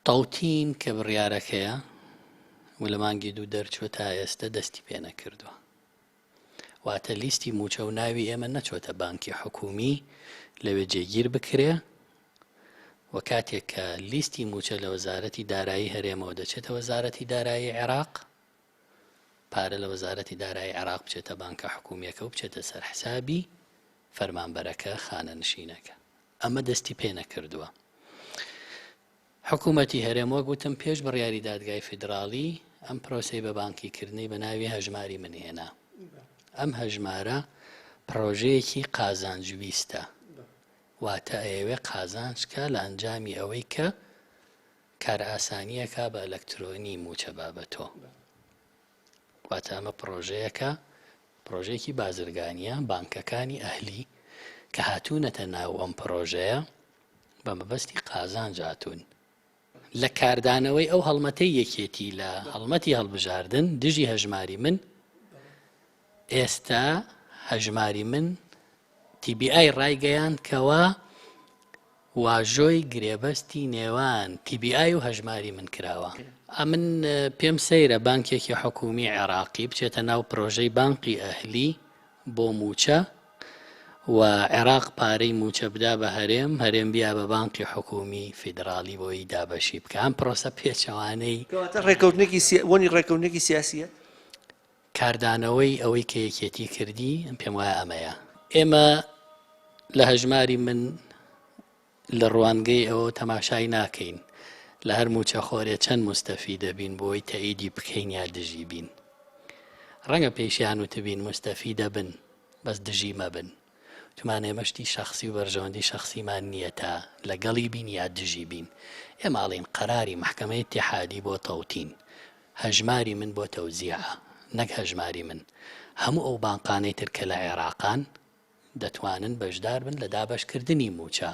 تەوتین کە بڕیارەکەیە و لە مانگی دوو دەرچوە تا ئێستا دەستی پێ نەکردووە. واتە لیستی موچە و ناوی ئێمە نەچۆتە بانکی حکومی لەوێ جێگیر بکرێ و کاتێک کە لیستی موچە لە وەزارەتی دارایی هەرێمەوە دەچێتە وەزارەتی دارایی عێراق، پارە لە وەزارەتی دارایی عێراق بچێتە بانکە حکومیەکە و بچێتە سەر حسابی فەرمانبەرەکە خانەنشینەکە. ئەمە دەستی پێ نەکردووە. حکوومەتی هەرێمەوە گوتم پێش بڕیاری دادگای فیدراڵی ئەم پرۆسەی بە بانکیکردنی بە ناوی هەژماری منهێنا. ئەم هەژمارە پرۆژەیەکی قازانجویستە، واتە ئەوێ قازانجکە لە ئەنجامی ئەوەی کە کار ئاسانیەکە بە ئەلەکترۆنی موچە بابەتۆ. واتە ئەمە پرۆژەیەکی بازرگانیە بانکەکانی ئەهلی کە هاتوونەتە ناو ئەم پرۆژەیە بە مەبەستی قازانج هاتوون. لە کاردانەوەی ئەو هەڵمەتەی یەکێتی لە هەڵمەتی هەڵبژاردن دژی هەژماری من، ئێستا هەژماری من TBI ڕایگەیاند کەوە واژۆی گرێبەستی نێوان TBI و هەژماری من کراوە. من پێم سەیرە بانکێکی حکومی عێراقی بچێتە ناو پرۆژەی بانقی ئەهلی بۆ موچە و عێراق پارەی موچە بدا بە هەرێم بیا بە بانقی حکومی فیدراڵی بۆی دابەشی بکە. ئەم پرۆسە پێچەوانەی وەنی ڕێکەوتنێکی سیاسیە کاردانەوەی ئەوەی کە یەکێتی کردی پێم وایە ئەمەیە. ئێمە لە هەژماری من لە ڕوانگەی ئەوە تەماشای ناکەین لە هەر موچە خۆرێ چەند مستەفی دەبین بۆی تەئیدی بکەین یا دژی بین. ڕەنگە پێشیان وتبین مستەفی دەبن بەس دژی مەبن. تومانێ مەشتی شخصی و بەرژەوەندی شخصیمان نییە تا لەگەڵی بین یا دژی بین. ئێماڵین قەراری محکەمەی ئیتیحادی بۆ تەوتین، هەژماری من بۆ تەوزیعە نەک هەژماری من. هەموو ئەو بانقانەی تر کە لە عێراقان دەتوانن بەشدار بن لە دابەشکردنی موچە.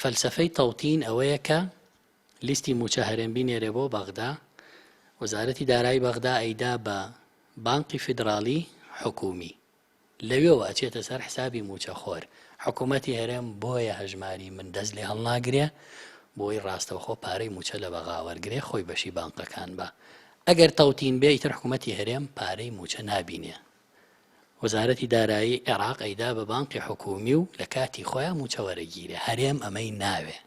فەلسەفەی تەوتین ئەوەیە کە لیستی موچە هەرێم بینێرێ بۆ بەغدا، وەزارەتی دارایی بەغدا ئەیدا بە بانقی فیدراڵی حکومی، لەوێەوە ئەچێتە سەر حسابی موچە خۆر. حکوومەتی هەرێم بۆیە هەژماری من دەست لێ هەڵناگرێ بۆی ڕاستەوخۆ پارەی موچە لە بەغا وەرگرێ خۆی بەشی بانقەکان بە. ئەگەر تەوتین بێ ئیتر حکوومەتی هەرێم پارەی موچە نابینێ. وەزارەتی دارایی عێراق ئەیدا بە بانقی حکومی و لە کاتی خۆیان موچە وەرەگیرێ. هەرێم ئەمەی ناوێ.